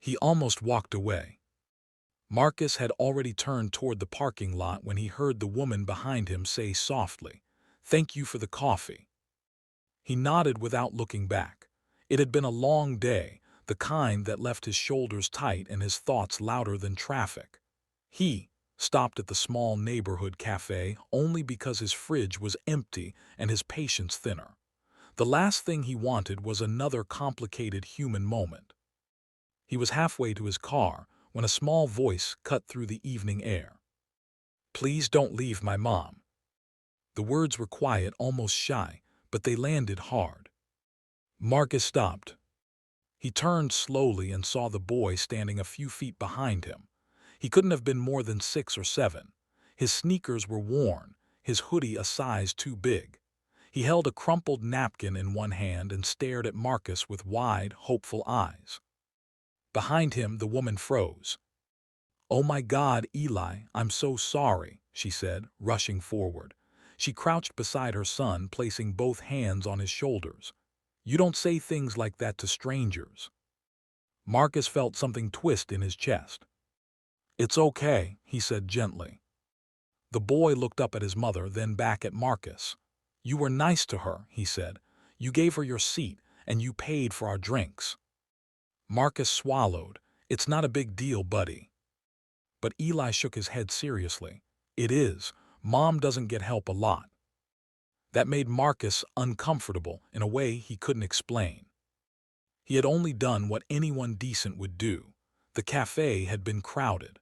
He almost walked away. Marcus had already turned toward the parking lot when he heard the woman behind him say softly, "Thank you for the coffee." He nodded without looking back. It had been a long day, the kind that left his shoulders tight and his thoughts louder than traffic. He stopped at the small neighborhood cafe only because his fridge was empty and his patience thinner. The last thing he wanted was another complicated human moment. He was halfway to his car when a small voice cut through the evening air. "Please don't leave my mom." The words were quiet, almost shy, but they landed hard. Marcus stopped. He turned slowly and saw the boy standing a few feet behind him. He couldn't have been more than 6 or 7. His sneakers were worn, his hoodie a size too big. He held a crumpled napkin in one hand and stared at Marcus with wide, hopeful eyes. Behind him, the woman froze. "Oh my God, Eli, I'm so sorry," she said, rushing forward. She crouched beside her son, placing both hands on his shoulders. "You don't say things like that to strangers." Marcus felt something twist in his chest. "It's okay," he said gently. The boy looked up at his mother, then back at Marcus. "You were nice to her," he said. "You gave her your seat, and you paid for our drinks." Marcus swallowed. "It's not a big deal, buddy." But Eli shook his head seriously. "It is. Mom doesn't get help a lot." That made Marcus uncomfortable in a way he couldn't explain. He had only done what anyone decent would do. The cafe had been crowded.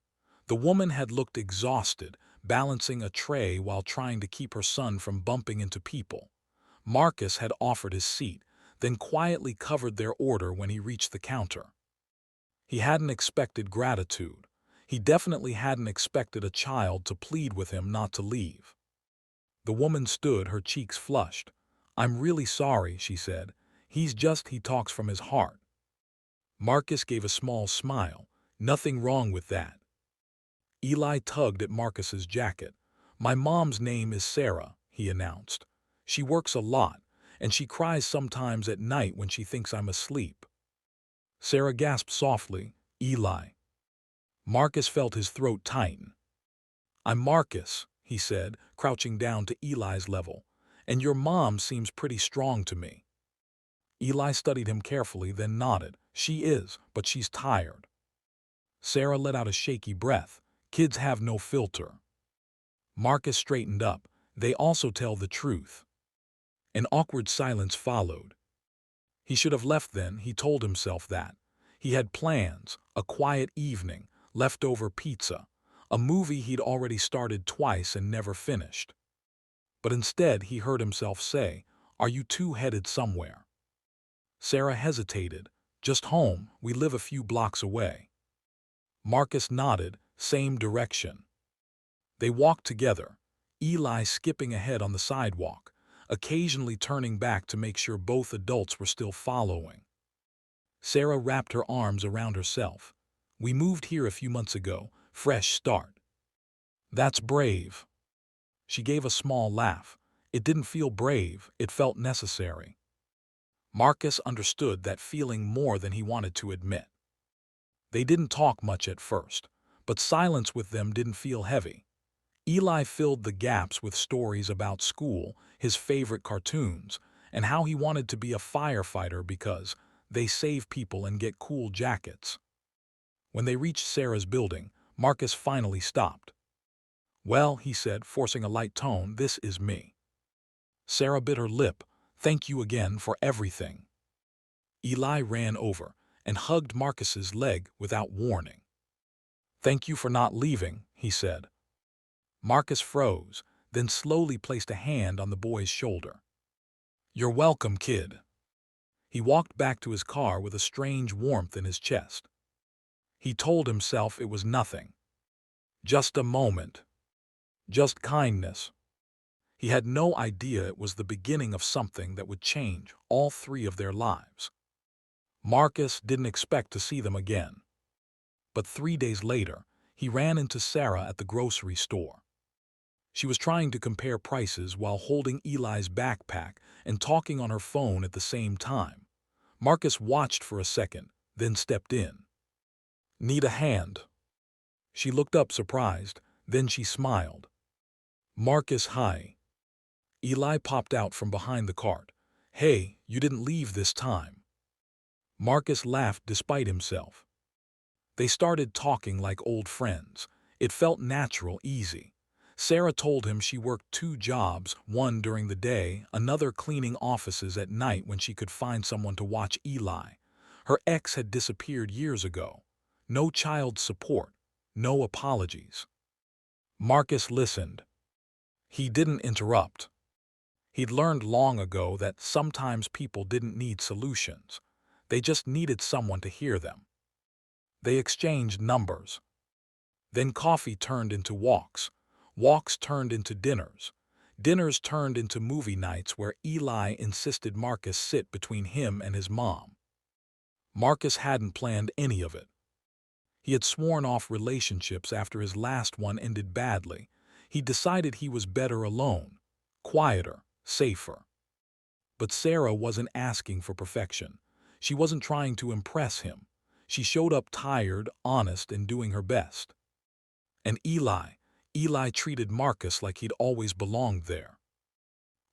The woman had looked exhausted, balancing a tray while trying to keep her son from bumping into people. Marcus had offered his seat, then quietly covered their order when he reached the counter. He hadn't expected gratitude. He definitely hadn't expected a child to plead with him not to leave. The woman stood, her cheeks flushed. "I'm really sorry," she said. He talks from his heart." Marcus gave a small smile. "Nothing wrong with that." Eli tugged at Marcus's jacket. "My mom's name is Sarah," he announced. "She works a lot, and she cries sometimes at night when she thinks I'm asleep." Sarah gasped softly, "Eli." Marcus felt his throat tighten. "I'm Marcus," he said, crouching down to Eli's level, "and your mom seems pretty strong to me." Eli studied him carefully, then nodded. "She is, but she's tired." Sarah let out a shaky breath. "Kids have no filter." Marcus straightened up. "They also tell the truth." An awkward silence followed. He should have left then, he told himself that. He had plans, a quiet evening, leftover pizza, a movie he'd already started twice and never finished. But instead he heard himself say, "Are you two headed somewhere?" Sarah hesitated. "Just home, we live a few blocks away." Marcus nodded, "Same direction." They walked together, Eli skipping ahead on the sidewalk, occasionally turning back to make sure both adults were still following. Sarah wrapped her arms around herself. "We moved here a few months ago, fresh start." "That's brave." She gave a small laugh. It didn't feel brave, it felt necessary. Marcus understood that feeling more than he wanted to admit. They didn't talk much at first, but silence with them didn't feel heavy. Eli filled the gaps with stories about school, his favorite cartoons, and how he wanted to be a firefighter because they save people and get cool jackets. When they reached Sarah's building, Marcus finally stopped. "Well," he said, forcing a light tone, "this is me." Sarah bit her lip. "Thank you again for everything." Eli ran over and hugged Marcus's leg without warning. "Thank you for not leaving," he said. Marcus froze, then slowly placed a hand on the boy's shoulder. "You're welcome, kid." He walked back to his car with a strange warmth in his chest. He told himself it was nothing. Just a moment. Just kindness. He had no idea it was the beginning of something that would change all three of their lives. Marcus didn't expect to see them again. But 3 days later, he ran into Sarah at the grocery store. She was trying to compare prices while holding Eli's backpack and talking on her phone at the same time. Marcus watched for a second, then stepped in. Need a hand? She looked up surprised, then she smiled. Marcus, hi. Eli popped out from behind the cart. Hey, you didn't leave this time. Marcus laughed despite himself. They started talking like old friends. It felt natural, easy. Sarah told him she worked 2 jobs, one during the day, another cleaning offices at night when she could find someone to watch Eli. Her ex had disappeared years ago. No child support, no apologies. Marcus listened. He didn't interrupt. He'd learned long ago that sometimes people didn't need solutions. They just needed someone to hear them. They exchanged numbers. Then coffee turned into walks. Walks turned into dinners. Dinners turned into movie nights where Eli insisted Marcus sit between him and his mom. Marcus hadn't planned any of it. He had sworn off relationships after his last one ended badly. He decided he was better alone, quieter, safer. But Sarah wasn't asking for perfection. She wasn't trying to impress him. She showed up tired, honest, and doing her best. And Eli treated Marcus like he'd always belonged there.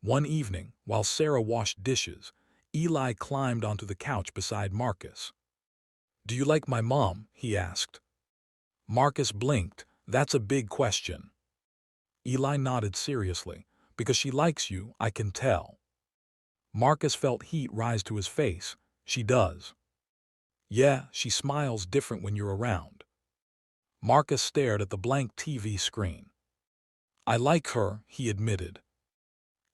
One evening, while Sarah washed dishes, Eli climbed onto the couch beside Marcus. Do you like my mom? He asked. Marcus blinked. That's a big question. Eli nodded seriously. Because she likes you, I can tell. Marcus felt heat rise to his face. She does. Yeah, she smiles different when you're around. Marcus stared at the blank TV screen. I like her, he admitted.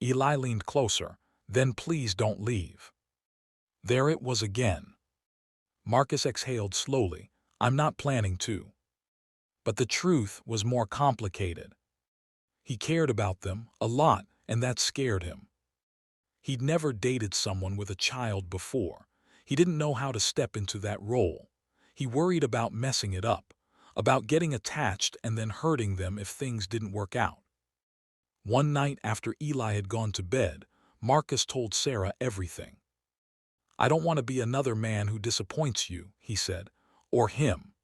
Eli leaned closer. Then please don't leave. There it was again. Marcus exhaled slowly. I'm not planning to. But the truth was more complicated. He cared about them, a lot, and that scared him. He'd never dated someone with a child before. He didn't know how to step into that role. He worried about messing it up, about getting attached and then hurting them if things didn't work out. One night after Eli had gone to bed, Marcus told Sarah everything. I don't want to be another man who disappoints you, he said, or him.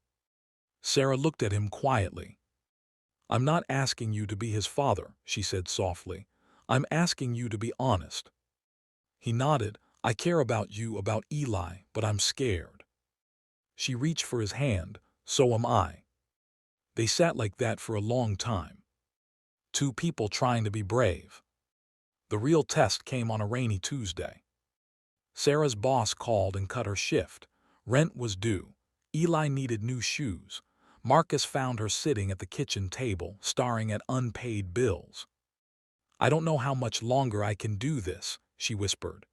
Sarah looked at him quietly. I'm not asking you to be his father, she said softly. I'm asking you to be honest. He nodded. I care about you, about Eli, but I'm scared. She reached for his hand. So am I. They sat like that for a long time. 2 people trying to be brave. The real test came on a rainy Tuesday. Sarah's boss called and cut her shift. Rent was due. Eli needed new shoes. Marcus found her sitting at the kitchen table, staring at unpaid bills. I don't know how much longer I can do this, she whispered.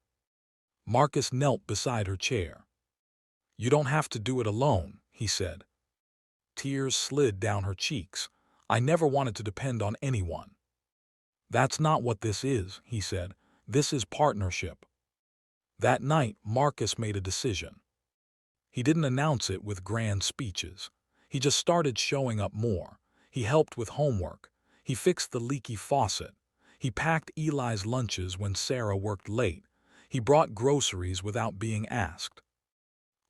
Marcus knelt beside her chair. You don't have to do it alone, he said. Tears slid down her cheeks. I never wanted to depend on anyone. That's not what this is, he said. This is partnership. That night, Marcus made a decision. He didn't announce it with grand speeches. He just started showing up more. He helped with homework. He fixed the leaky faucet. He packed Eli's lunches when Sarah worked late. He brought groceries without being asked.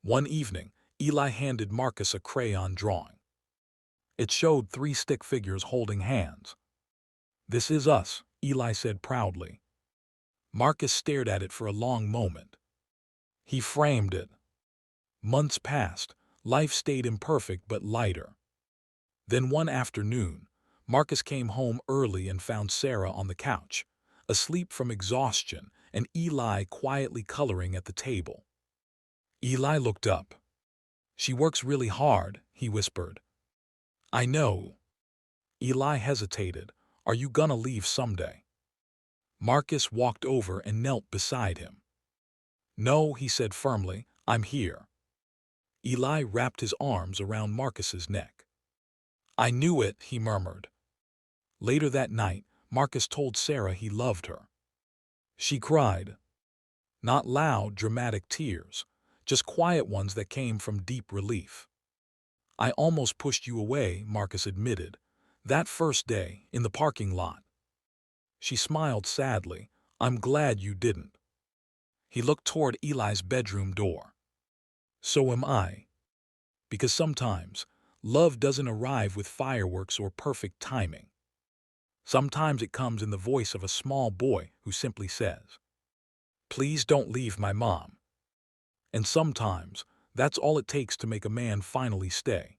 One evening, Eli handed Marcus a crayon drawing. It showed 3 stick figures holding hands. This is us, Eli said proudly. Marcus stared at it for a long moment. He framed it. Months passed. Life stayed imperfect but lighter. Then one afternoon, Marcus came home early and found Sarah on the couch, asleep from exhaustion, and Eli quietly coloring at the table. Eli looked up. She works really hard, he whispered. I know. Eli hesitated. Are you gonna leave someday? Marcus walked over and knelt beside him. No, he said firmly, I'm here. Eli wrapped his arms around Marcus's neck. I knew it, he murmured. Later that night, Marcus told Sarah he loved her. She cried. Not loud, dramatic tears, just quiet ones that came from deep relief. I almost pushed you away, Marcus admitted. That first day, in the parking lot. She smiled sadly. I'm glad you didn't. He looked toward Eli's bedroom door. So am I. Because sometimes, love doesn't arrive with fireworks or perfect timing. Sometimes it comes in the voice of a small boy who simply says, "Please don't leave my mom." And sometimes, that's all it takes to make a man finally stay.